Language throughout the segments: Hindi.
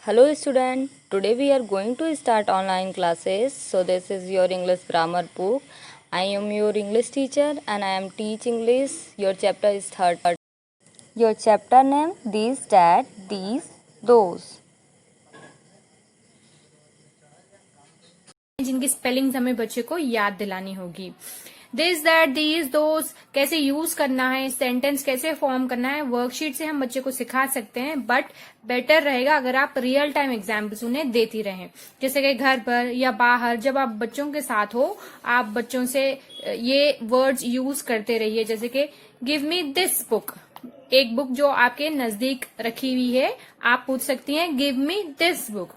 Hello student, today we are going to start online classes. So this is your English grammar book. I am your English teacher and I am teach English. Your chapter is third. Your chapter name these, that, these, those. जिनकी स्पेलिंग्स हमें बच्चे को याद दिलानी होगी। दिस, दैट, दीज, दोस कैसे यूज करना है, सेंटेंस कैसे फॉर्म करना है, वर्कशीट से हम बच्चे को सिखा सकते हैं, बट बेटर रहेगा अगर आप रियल टाइम एग्जाम्पल्स उन्हें देती रहें। जैसे कि घर पर या बाहर जब आप बच्चों के साथ हो, आप बच्चों से ये वर्ड्स यूज करते रहिए। जैसे कि गिव मी दिस बुक, एक बुक जो आपके नजदीक रखी हुई है, आप पूछ सकती हैं गिव मी दिस बुक।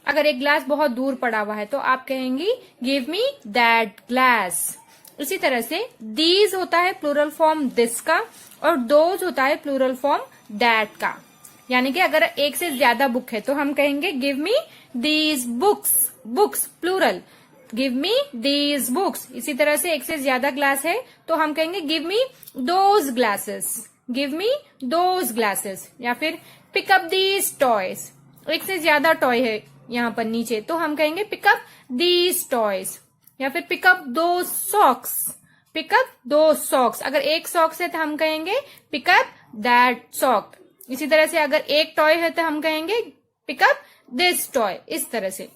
अगर एक ग्लास बहुत दूर पड़ा हुआ है तो आप कहेंगी गिव मी दैट ग्लास। इसी तरह से दीज होता है प्लूरल फॉर्म दिस का, और दोज होता है प्लूरल फॉर्म दैट का। यानी कि अगर एक से ज्यादा बुक है तो हम कहेंगे give me these books, books plural, give me these books. इसी तरह से एक से ज्यादा ग्लास है तो हम कहेंगे give me those glasses, give me those glasses. या फिर पिक अप दीज टॉयज, एक से ज्यादा टॉय है यहाँ पर नीचे तो हम कहेंगे पिक अप दीज टॉयज। या फिर पिक अप दो सॉक्स, पिक अप दो सॉक्स। अगर एक सॉक्स है तो हम कहेंगे पिक अप दैट सॉक। इसी तरह से अगर एक टॉय है तो हम कहेंगे पिक अप दिस टॉय, इस तरह से।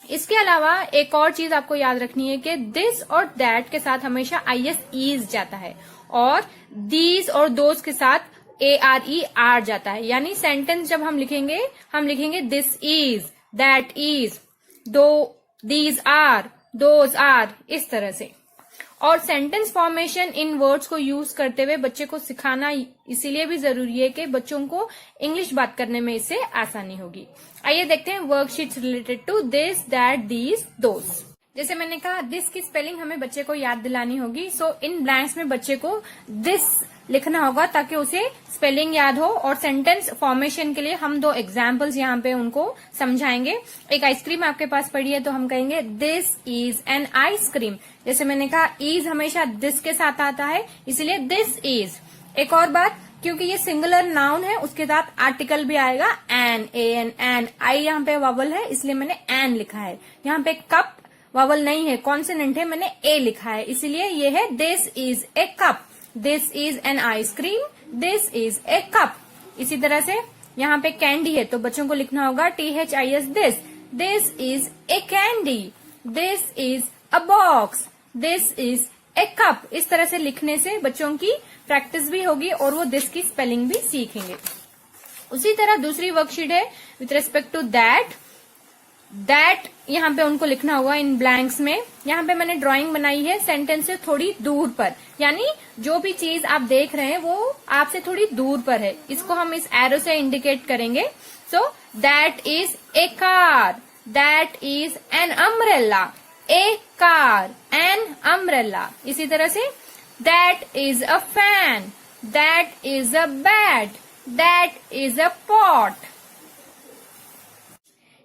इसके अलावा एक और चीज आपको याद रखनी है कि दिस और दैट के साथ हमेशा आईएस ईज जाता है, और दीज और दोज के साथ ARER जाता है। यानी सेंटेंस जब हम लिखेंगे दिस इज, दैट इज, दो, दीज आर, दोज आर, इस तरह से। और सेंटेंस फॉर्मेशन इन वर्ड्स को यूज करते हुए बच्चे को सिखाना इसीलिए भी जरूरी है कि बच्चों को इंग्लिश बात करने में इससे आसानी होगी। आइए देखते हैं worksheets related to this, that, these, those. जैसे मैंने कहा दिस की स्पेलिंग हमें बच्चे को याद दिलानी होगी। सो इन ब्लैंक्स में बच्चे को दिस लिखना होगा ताकि उसे स्पेलिंग याद हो। और सेंटेंस फॉर्मेशन के लिए हम दो एग्जाम्पल्स यहाँ पे उनको समझाएंगे। एक आइसक्रीम आपके पास पड़ी है तो हम कहेंगे दिस इज एन आइसक्रीम। जैसे मैंने कहा इज हमेशा दिस के साथ आता है, इसलिए दिस इज। एक और बात, क्योंकि ये सिंगुलर नाउन है उसके साथ आर्टिकल भी आएगा एन, एन। आई यहाँ पे वावल है इसलिए मैंने एन लिखा है। यहाँ पे कप वावल नहीं है, कॉन्सोनेंट है, मैंने ए लिखा है, इसलिए ये है this is a cup. This is an ice cream, this is a cup. इसी तरह से यहाँ पे कैंडी है तो बच्चों को लिखना होगा THIS this, this is A candy, this is a box, this is a cup. इस तरह से लिखने से बच्चों की प्रैक्टिस भी होगी और वो दिस की स्पेलिंग भी सीखेंगे। उसी तरह दूसरी वर्कशीट है with respect to that. That यहाँ पे उनको लिखना होगा इन ब्लैंक्स में। यहाँ पे मैंने ड्राइंग बनाई है सेंटेंस से थोड़ी दूर पर, यानी जो भी चीज आप देख रहे हैं वो आपसे थोड़ी दूर पर है, इसको हम इस एरो से इंडिकेट करेंगे। So that is a car, that is an umbrella, A car, an umbrella. इसी तरह say that is a fan, that is a bed, that is a pot.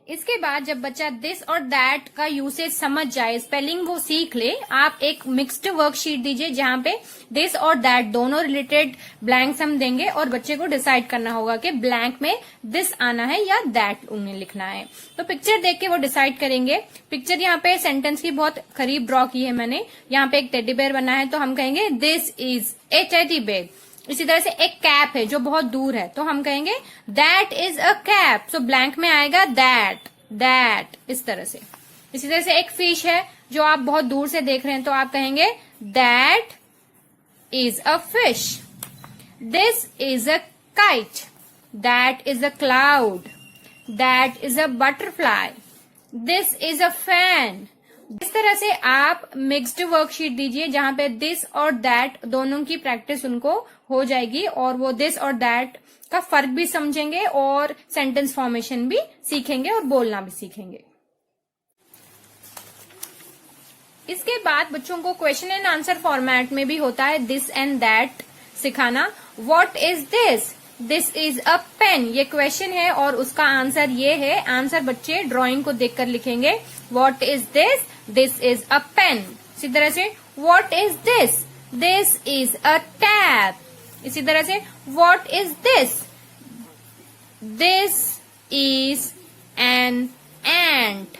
इसके बाद जब बच्चा दिस और दैट का यूसेज समझ जाए, स्पेलिंग वो सीख ले, आप एक मिक्स्ड वर्कशीट दीजिए जहाँ पे दिस और दैट दोनों रिलेटेड ब्लैंक्स हम देंगे और बच्चे को डिसाइड करना होगा कि ब्लैंक में दिस आना है या दैट उन्हें लिखना है। तो पिक्चर देख के वो डिसाइड करेंगे। पिक्चर यहाँ पे सेंटेंस की बहुत करीब ड्रॉ की है मैंने। यहाँ पे एक टेडी बेयर बना है तो हम कहेंगे this is a teddy bear. इसी तरह से एक कैप है जो बहुत दूर है तो हम कहेंगे that is a cap. So blank में आएगा दैट, दैट, इस तरह से। इसी तरह से एक फिश है जो आप बहुत दूर से देख रहे हैं तो आप कहेंगे that is a fish. This is a kite, that is a cloud, that is a butterfly, this is a fan. इस तरह से आप मिक्स्ड वर्कशीट दीजिए जहां पे दिस और दैट दोनों की प्रैक्टिस उनको हो जाएगी और वो दिस और दैट का फर्क भी समझेंगे और सेंटेंस फॉर्मेशन भी सीखेंगे और बोलना भी सीखेंगे। इसके बाद बच्चों को क्वेश्चन एंड आंसर फॉर्मेट में भी होता है दिस एंड दैट सिखाना। What is this? This is a pen. ये क्वेश्चन है और उसका आंसर ये है। आंसर बच्चे ड्राइंग को देखकर लिखेंगे। What is this? This is a pen. इसी तरह से what is this? This is a tap. इसी तरह से what is this? This is an ant.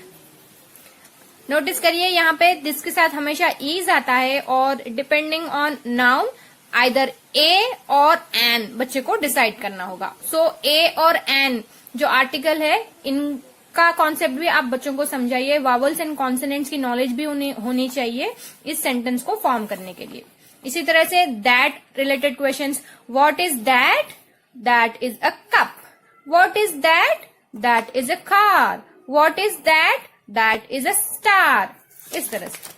Notice करिए यहाँ पे दिस के साथ हमेशा इज आता है और डिपेंडिंग ऑन नाउन आइदर ए और एन बच्चे को डिसाइड करना होगा। सो ए और एन जो आर्टिकल है इनका कॉन्सेप्ट भी आप बच्चों को समझाइए। वावल्स एंड कॉन्सोनेंट्स की नॉलेज भी होनी चाहिए इस सेंटेंस को फॉर्म करने के लिए। इसी तरह say that related questions, what is that? That is a cup. What is that? That is a car. What is that? That is a star. इस तरह से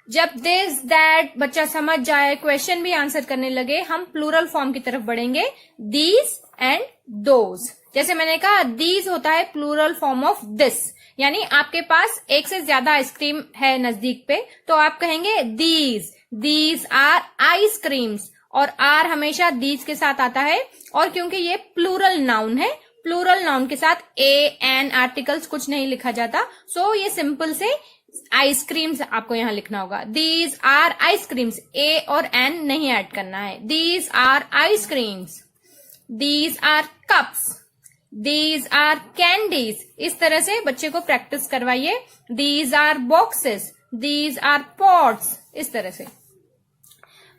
जब दिस दैट बच्चा समझ जाए, क्वेश्चन भी आंसर करने लगे, हम प्लूरल फॉर्म की तरफ बढ़ेंगे, दीज एंड दोज। जैसे मैंने कहा दीज होता है प्लूरल फॉर्म ऑफ दिस, यानी आपके पास एक से ज्यादा आइसक्रीम है नजदीक पे तो आप कहेंगे दीज आर आइसक्रीम्स, और आर हमेशा दीज के साथ आता है। और क्योंकि ये प्लूरल नाउन है, प्लूरल नाउन के साथ ए एन आर्टिकल्स कुछ नहीं लिखा जाता, सो ये सिंपल से आइसक्रीम्स आपको यहां लिखना होगा। दीज आर आइसक्रीम्स, ए और एन नहीं ऐड करना है। These are ice creams. These are cups. These are candies. इस तरह से बच्चे को प्रैक्टिस करवाइए। These are boxes. These are pots. इस तरह से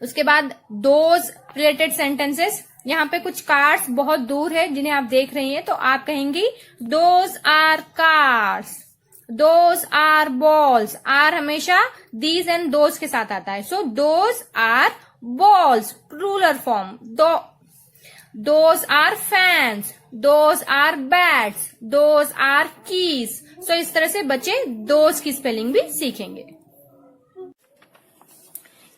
उसके बाद दोज रिलेटेड सेंटेंसेस, यहाँ पे कुछ कार्स बहुत दूर है जिन्हें आप देख रही हैं तो आप कहेंगी those are cars. Those are balls. Are हमेशा दीज एंड दोज के साथ आता है, so those are balls plural form. Those are fans. Those are bats. Those are keys. So इस तरह से बच्चे दोज की स्पेलिंग भी सीखेंगे।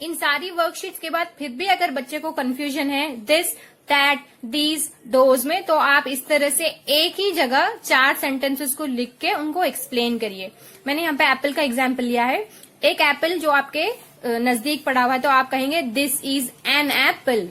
इन सारी वर्कशीट्स के बाद फिर भी अगर बच्चे को कंफ्यूजन है दिस दैट दीज दोज में, तो आप इस तरह से एक ही जगह 4 सेंटेंसेस को लिख के उनको एक्सप्लेन करिए। मैंने यहाँ पे एप्पल का एग्जाम्पल लिया है। एक एप्पल जो आपके नजदीक पड़ा हुआ है तो आप कहेंगे दिस इज एन एप्पल।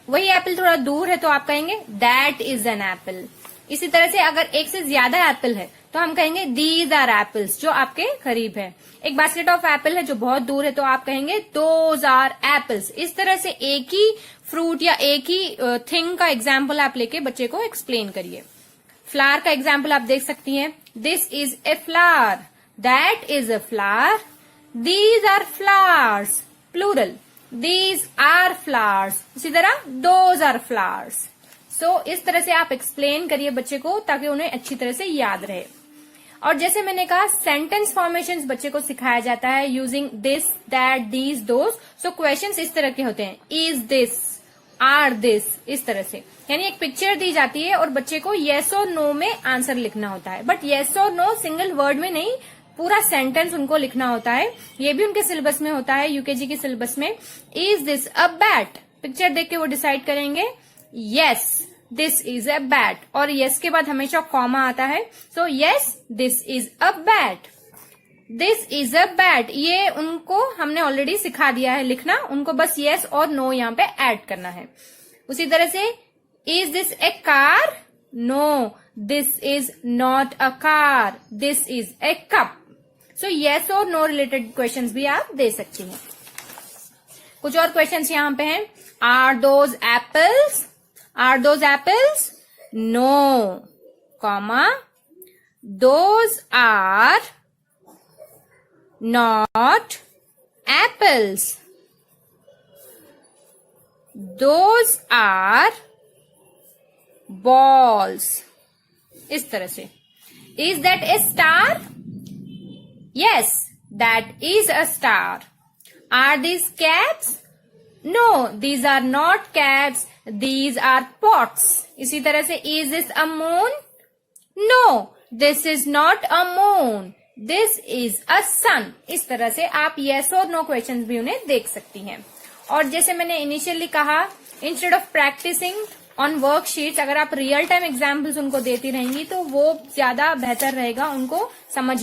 वही एप्पल थोड़ा दूर है तो आप कहेंगे दैट इज एन एप्पल। इसी तरह से अगर एक से ज्यादा एप्पल है तो हम कहेंगे दीज आर एप्पल्स, जो आपके करीब है। एक बास्केट ऑफ एप्पल है जो बहुत दूर है तो आप कहेंगे दोज आर एप्पल्स। इस तरह से एक ही फ्रूट या एक ही थिंग का एग्जाम्पल आप लेके बच्चे को एक्सप्लेन करिए। फ्लावर का एग्जाम्पल आप देख सकती हैं। This is a flower. That is a flower. These are flowers plural. These are flowers. इसी तरह दोज आर फ्लावर्स। सो इस तरह से आप एक्सप्लेन करिए बच्चे को ताकि उन्हें अच्छी तरह से याद रहे। और जैसे मैंने कहा सेंटेंस फॉर्मेशंस बच्चे को सिखाया जाता है using this that these those. So questions इस तरह के होते हैं, इज दिस, आर दिस, इस तरह से। यानी एक पिक्चर दी जाती है और बच्चे को येस और नो में आंसर लिखना होता है, बट येस और नो सिंगल वर्ड में नहीं, पूरा सेंटेंस उनको लिखना होता है। ये भी उनके सिलेबस में होता है, यूकेजी के सिलेबस में। Is this a bat? Picture देख के वो डिसाइड करेंगे yes this is a bat, और यस के बाद हमेशा कॉमा आता है। So yes this is a bat. This is a bat, ये उनको हमने ऑलरेडी सिखा दिया है लिखना, उनको बस यस और नो यहाँ पे ऐड करना है। उसी तरह से is this a car? No, this is not a car, this is a cup. So yes और नो रिलेटेड क्वेश्चंस भी आप दे सकती हैं। कुछ और क्वेश्चंस यहाँ पे हैं। Are those apples? Are those apples? No, comma, those are not apples. Those are balls. इस तरह से। Is that a star? Yes, that is a star. Are these caps? No, these are not caps. These are pots. इसी तरह से is this a moon? No, this is not a moon. This is a sun. इस तरह से आप येस और नो क्वेश्चंस भी उन्हें देख सकती हैं। और जैसे मैंने इनिशियली कहा, instead of practicing on worksheets, अगर आप रियल टाइम एग्जाम्पल्स उनको देती रहेंगी तो वो ज्यादा बेहतर रहेगा उनको समझ